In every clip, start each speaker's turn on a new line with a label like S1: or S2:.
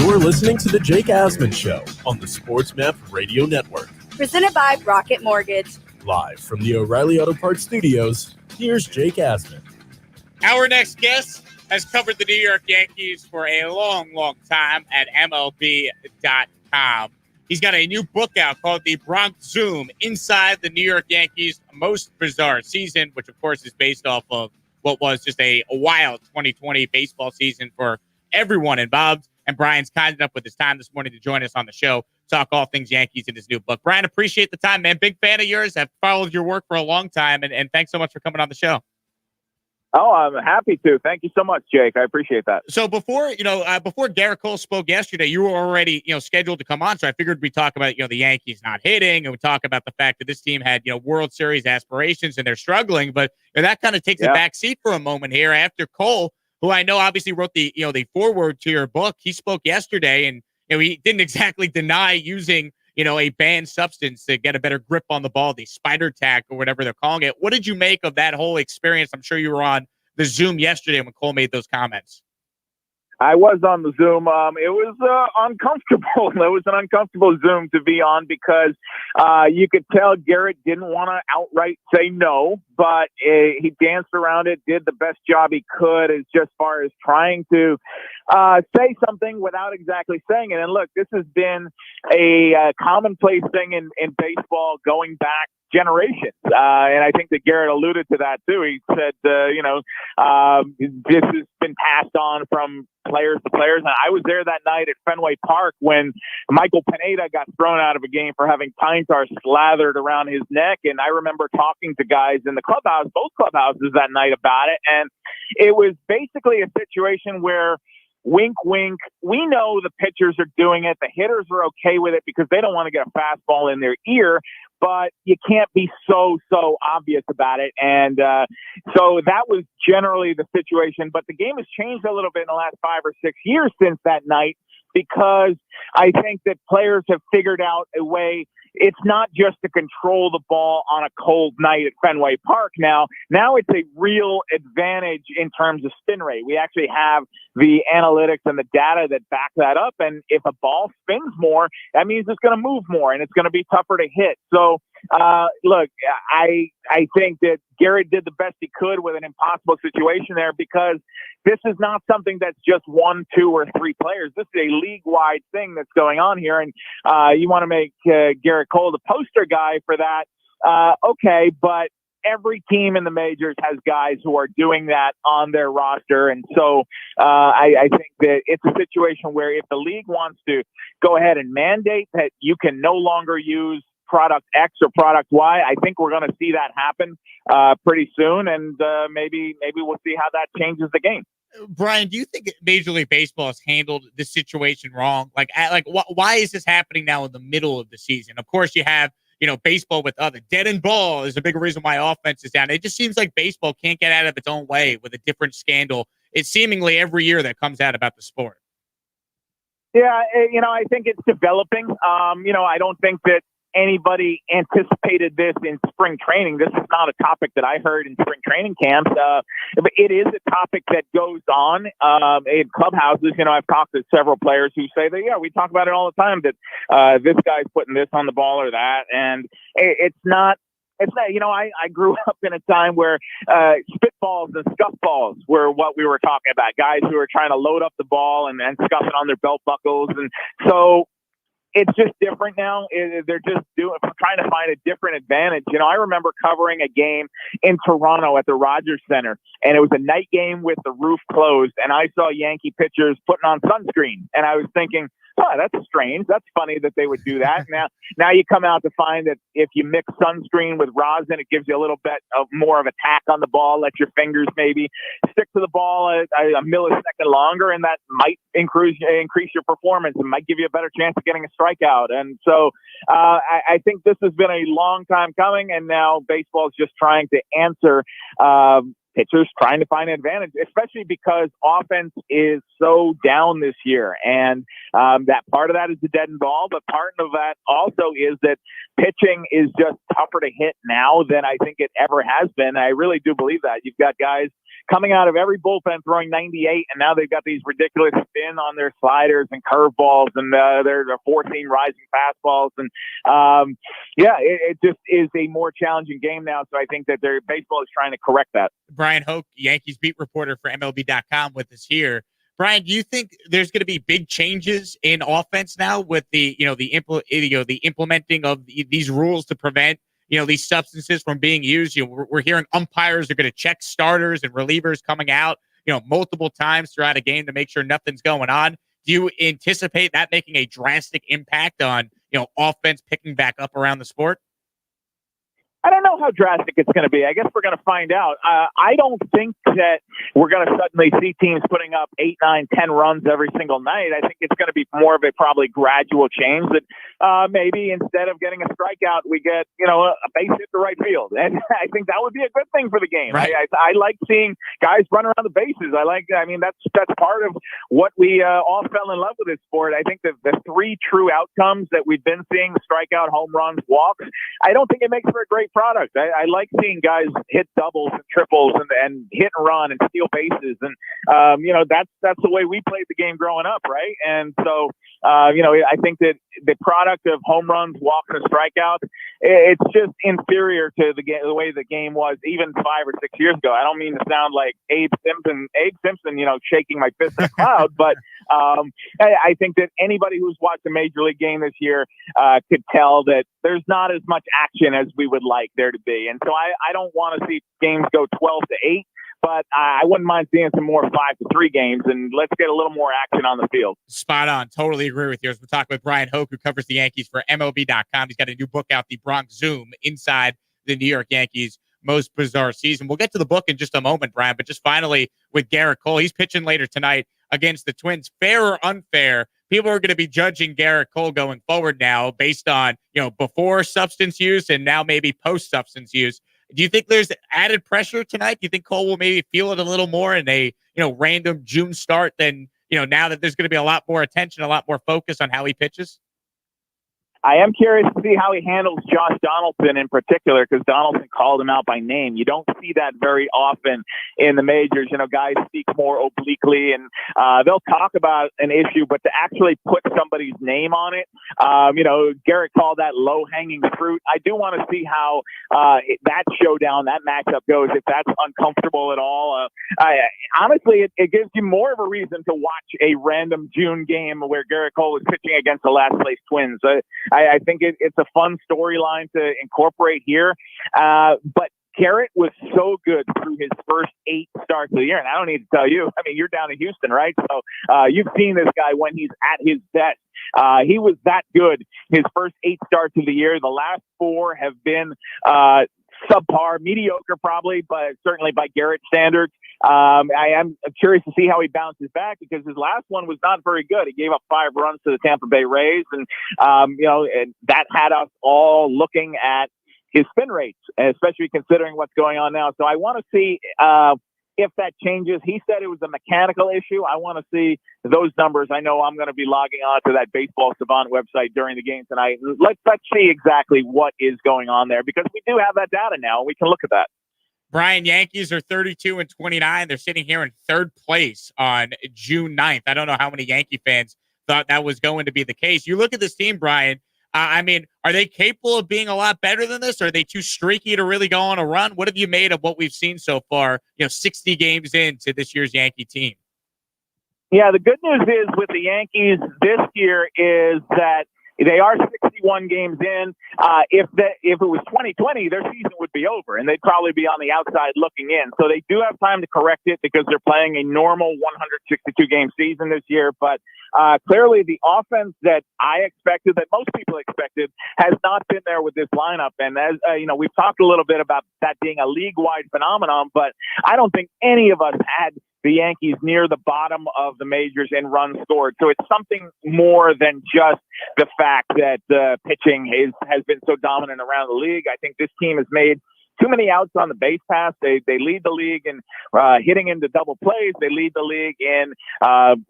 S1: You're listening to The Jake Asman Show on the SportsMap Radio Network.
S2: Presented by Rocket Mortgage.
S1: Live from the O'Reilly Auto Parts Studios, here's Jake Asman.
S3: Our next guest has covered the New York Yankees for a long, long time at MLB.com. He's got a new book out called The Bronx Zoom, Inside the New York Yankees' Most Bizarre Season, which, of course, is based off of what was just a wild 2020 baseball season for everyone involved. And Brian's kind enough with his time this morning to join us on the show, talk all things Yankees in his new book. Brian, appreciate the time, man. Big fan of yours. I've followed your work for a long time, and thanks so much for coming on the show.
S4: Oh, I'm happy to. Thank you so much, Jake. I appreciate that.
S3: So before Gerrit Cole spoke yesterday, you were already, scheduled to come on. So I figured we'd talk about, the Yankees not hitting, and we talk about the fact that this team had, World Series aspirations and they're struggling. But that kind of takes a back seat for a moment here after Cole, who I know obviously wrote the foreword to your book. He spoke yesterday, and he didn't exactly deny using a banned substance to get a better grip on the ball, the Spider Tack or whatever they're calling it. What did you make of that whole experience? I'm sure you were on the Zoom yesterday when Cole made those comments.
S4: I was on the Zoom. It was uncomfortable. It was an uncomfortable Zoom to be on because you could tell Gerrit didn't want to outright say no, but he danced around it, did the best job he could as just far as trying to say something without exactly saying it. And look, this has been a commonplace thing in baseball going back generations. And I think that Gerrit alluded to that too. He said, this has been passed on from players to players. And I was there that night at Fenway Park when Michael Pineda got thrown out of a game for having pine tar slathered around his neck. And I remember talking to guys in the clubhouse, both clubhouses that night about it. And it was basically a situation where wink, wink. We know the pitchers are doing it. The hitters are okay with it because they don't want to get a fastball in their ear, but you can't be so obvious about it. And so that was generally the situation. But the game has changed a little bit in the last 5 or 6 years since that night, because I think that players have figured out a way. It's not just to control the ball on a cold night at Fenway Park now. Now it's a real advantage in terms of spin rate. We actually have the analytics and the data that back that up. And if a ball spins more, that means it's going to move more and it's going to be tougher to hit. So, look, I think that Gerrit did the best he could with an impossible situation there, because this is not something that's just 1, 2, or 3 players. This is a league-wide thing that's going on here. And you want to make Gerrit Cole the poster guy for that. Okay, but every team in the majors has guys who are doing that on their roster. And so I think that it's a situation where if the league wants to go ahead and mandate that you can no longer use product X or product Y, I think we're going to see that happen pretty soon. And maybe we'll see how that changes the game.
S3: Brian, do you think Major League Baseball has handled this situation wrong? Why is this happening now in the middle of the season? Of course, you have, baseball with other dead end ball is a big reason why offense is down. It just seems like baseball can't get out of its own way with a different scandal. It's seemingly every year that comes out about the sport.
S4: Yeah, I think it's developing. I don't think that anybody anticipated this in spring training. This is not a topic that I heard in spring training camps. But it is a topic that goes on in clubhouses. I've talked to several players who say that, we talk about it all the time, that this guy's putting this on the ball or that. And it's not, I grew up in a time where spitballs and scuff balls were what we were talking about. Guys who were trying to load up the ball and scuff it on their belt buckles. And so it's just different now. They're just trying to find a different advantage. I remember covering a game in Toronto at the Rogers Center, and it was a night game with the roof closed, and I saw Yankee pitchers putting on sunscreen, and I was thinking, oh, that's strange. That's funny that they would do that. Now you come out to find that if you mix sunscreen with rosin, it gives you a little bit of more of a tack on the ball. Let your fingers maybe stick to the ball a millisecond longer, and that might increase your performance and might give you a better chance of getting a strikeout. And so I think this has been a long time coming, and now baseball is just trying to answer pitchers trying to find an advantage, especially because offense is so down this year. And that part of that is the dead end ball, but part of that also is that pitching is just tougher to hit now than I think it ever has been. I really do believe that. You've got guys coming out of every bullpen throwing 98, and now they've got these ridiculous spin on their sliders and curveballs, and they're 14 rising fastballs. And it just is a more challenging game now. So I think that their baseball is trying to correct that.
S3: Bryan Hoch, Yankees beat reporter for MLB.com, with us here. Brian, do you think there's going to be big changes in offense now with the implementing of these rules to prevent these substances from being used? We're hearing umpires are going to check starters and relievers coming out multiple times throughout a game to make sure nothing's going on. Do you anticipate that making a drastic impact on offense picking back up around the sport?
S4: I don't know how drastic it's going to be. I guess we're going to find out. I don't think that we're going to suddenly see teams putting up 8, 9, 10 runs every single night. I think it's going to be more of a probably gradual change that maybe instead of getting a strikeout, we get, a base hit to right field. And I think that would be a good thing for the game. Right. I like seeing guys run around the bases. That's part of what we all fell in love with this sport. I think that the 3 true outcomes that we've been seeing, strikeout, home runs, walks, I don't think it makes for a great product. I like seeing guys hit doubles and triples and hit and run and steal bases. And, that's the way we played the game growing up. Right. And so, I think that the product of home runs, walks, and strikeouts, it's just inferior to the way the game was even 5 or 6 years ago. I don't mean to sound like Abe Simpson, shaking my fist in a cloud, but I think that anybody who's watched a major league game this year could tell that there's not as much action as we would like there to be. And so I don't want to see games go 12-8. But I wouldn't mind seeing some more 5-3 games, and let's get a little more action on the field.
S3: Spot on. Totally agree with you. As we're talking with Bryan Hoch, who covers the Yankees for MLB.com. He's got a new book out, The Bronx Zoom, Inside the New York Yankees' Most Bizarre Season. We'll get to the book in just a moment, Brian, but just finally with Gerrit Cole. He's pitching later tonight against the Twins. Fair or unfair, people are going to be judging Gerrit Cole going forward now based on, before substance use and now maybe post-substance use. Do you think there's added pressure tonight? Do you think Cole will maybe feel it a little more in a, random June start than, now that there's going to be a lot more attention, a lot more focus on how he pitches?
S4: I am curious to see how he handles Josh Donaldson in particular, because Donaldson called him out by name. You don't see that very often in the majors. Guys speak more obliquely, and they'll talk about an issue, but to actually put somebody's name on it, Gerrit called that low-hanging fruit. I do want to see how that showdown, that matchup goes, if that's uncomfortable at all. Honestly, it gives you more of a reason to watch a random June game where Gerrit Cole is pitching against the last-place Twins. I think it's a fun storyline to incorporate here. But Gerrit was so good through his first 8 starts of the year. And I don't need to tell you, you're down in Houston, right? So you've seen this guy when he's at his best. He was that good his first 8 starts of the year. The last 4 have been subpar, mediocre probably, but certainly by Gerrit standards. I am curious to see how he bounces back, because his last one was not very good. He gave up 5 runs to the Tampa Bay Rays, and and that had us all looking at his spin rates, especially considering what's going on now. So I want to see if that changes. He said it was a mechanical issue. I want to see those numbers. I know I'm going to be logging on to that Baseball Savant website during the game tonight. Let's see exactly what is going on there, because we do have that data now, and we can look at that.
S3: Brian, Yankees are 32-29. They're sitting here in 3rd place on June 9th. I don't know how many Yankee fans thought that was going to be the case. You look at this team, Brian. Are they capable of being a lot better than this? Or are they too streaky to really go on a run? What have you made of what we've seen so far, 60 games into this year's Yankee team?
S4: Yeah, the good news is with the Yankees this year is that they are 61 games in. If it was 2020, their season would be over, and they'd probably be on the outside looking in. So they do have time to correct it, because they're playing a normal 162-game season this year. But clearly the offense that I expected, that most people expected, has not been there with this lineup. And as we've talked a little bit about that being a league-wide phenomenon, but I don't think any of us had the Yankees near the bottom of the majors in runs scored. So it's something more than just the fact that the pitching has been so dominant around the league. I think this team has made too many outs on the base pass. They lead the league in hitting into double plays. They lead the league in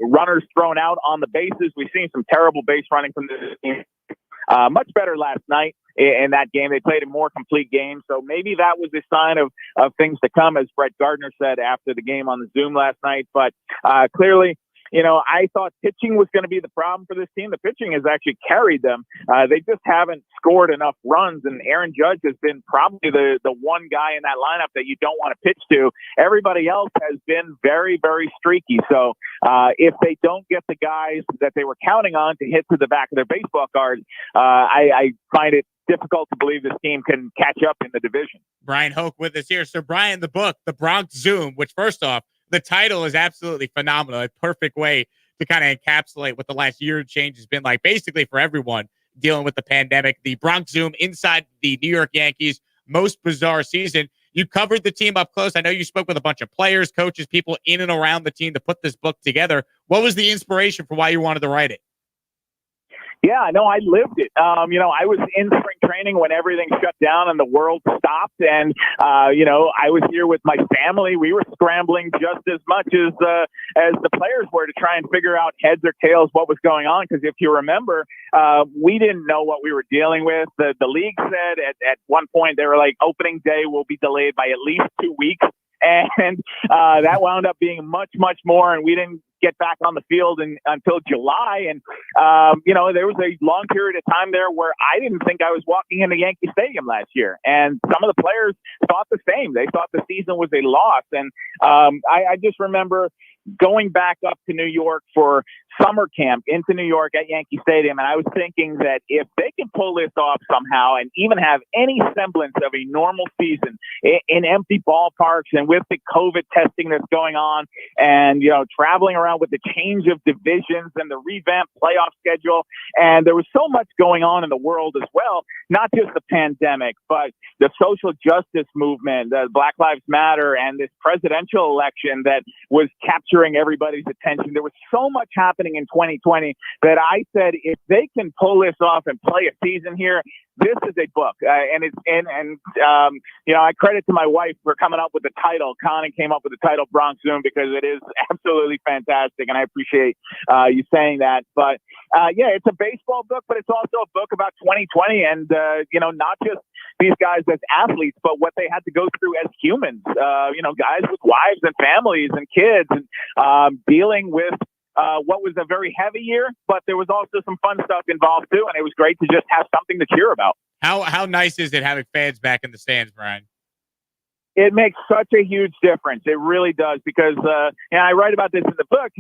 S4: runners thrown out on the bases. We've seen some terrible base running from this team. Much better last night in that game. They played a more complete game. So maybe that was a sign of things to come, as Brett Gardner said after the game on the Zoom last night. But clearly, I thought pitching was going to be the problem for this team. The pitching has actually carried them. They just haven't scored enough runs, and Aaron Judge has been probably the one guy in that lineup that you don't want to pitch to. Everybody else has been very, very streaky. So if they don't get the guys that they were counting on to hit to the back of their baseball cards, I find it difficult to believe this team can catch up in the division.
S3: Bryan Hoch with us here. So, Brian, the book, The Bronx Zoom, which first off, the title is absolutely phenomenal. A perfect way to kind of encapsulate what the last year change has been like, basically for everyone dealing with the pandemic. The Bronx Zoom inside the New York Yankees' most bizarre season. You covered the team up close. I know you spoke with a bunch of players, coaches, people in and around the team to put this book together. What was the inspiration for why you wanted to write it?
S4: Yeah, no, I lived it. I was in spring training when everything shut down and the world stopped. And, I was here with my family. We were scrambling just as much as the players were to try and figure out heads or tails what was going on. Because if you remember, we didn't know what we were dealing with. The league said at one point, they were like, opening day will be delayed by at least 2 weeks. And that wound up being much, much more. And we didn't get back on the field until July. And, there was a long period of time there where I didn't think I was walking into Yankee Stadium last year. And some of the players thought the same. They thought the season was a loss. And I just remember going back up to New York for summer camp into New York at Yankee Stadium. And I was thinking that if they can pull this off somehow and even have any semblance of a normal season in empty ballparks and with the COVID testing that's going on and, traveling around with the change of divisions and the revamped playoff schedule. And there was so much going on in the world as well, not just the pandemic, but the social justice movement, the Black Lives Matter, and this presidential election that was capturing everybody's attention. There was so much happening in 2020 that I said, if they can pull this off and play a season here, this is a book. I credit to my wife for coming up with the title. Connie came up with the title Bronx Zoom because it is absolutely fantastic. And I appreciate you saying that. But it's a baseball book, but it's also a book about 2020 and, not just these guys as athletes, but what they had to go through as humans, guys with wives and families and kids and dealing with what was a very heavy year, but there was also some fun stuff involved too. And it was great to just have something to cheer about.
S3: How nice is it having fans back in the stands, Brian?
S4: It makes such a huge difference. It really does, because I write about this in the book.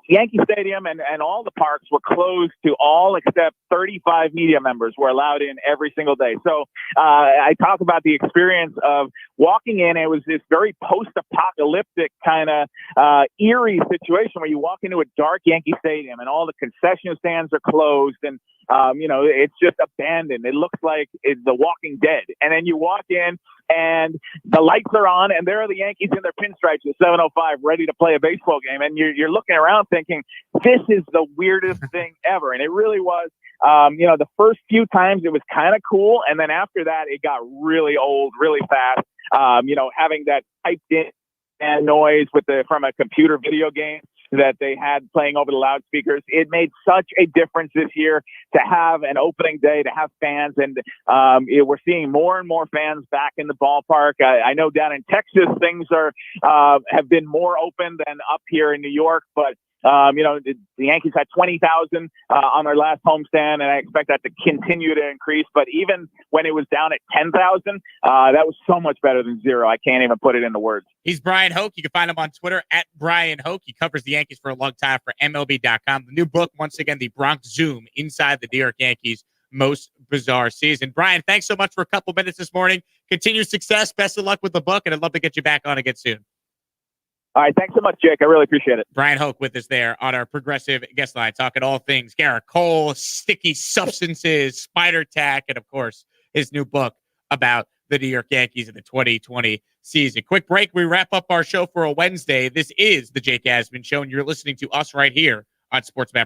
S4: Yankee Stadium and all the parks were closed to all except 35 media members were allowed in every single day. So I talk about the experience of walking in. It was this very post-apocalyptic kind of eerie situation where you walk into a dark Yankee Stadium and all the concession stands are closed and it's just abandoned. It looks like it's The Walking Dead. And then you walk in and the lights are on and there are the Yankees in their pinstripes at 7:05 ready to play a baseball game. And you're looking around thinking, this is the weirdest thing ever. And it really was. The first few times it was kind of cool. And then after that, it got really old, really fast. Having that piped in and noise from a computer video game that they had playing over the loudspeakers. It made such a difference this year to have an opening day, to have fans. And we're seeing more and more fans back in the ballpark. I know down in Texas, things have been more open than up here in New York, but the Yankees had 20,000 on their last homestand, and I expect that to continue to increase. But even when it was down at 10,000, that was so much better than zero. I can't even put it into words.
S3: He's Bryan Hoch. You can find him on Twitter at Bryan Hoch. He covers the Yankees for a long time for MLB.com. The new book, once again, The Bronx Zoom, Inside the New York Yankees' Most Bizarre Season. Brian, thanks so much for a couple minutes this morning. Continued success. Best of luck with the book, and I'd love to get you back on again soon.
S4: All right. Thanks so much, Jake. I really appreciate it.
S3: Bryan Hoch with us there on our progressive guest line, talking all things Gerrit Cole, sticky substances, Spider Tack, and, of course, his new book about the New York Yankees in the 2020 season. Quick break. We wrap up our show for a Wednesday. This is the Jake Asman Show, and you're listening to us right here on SportsMap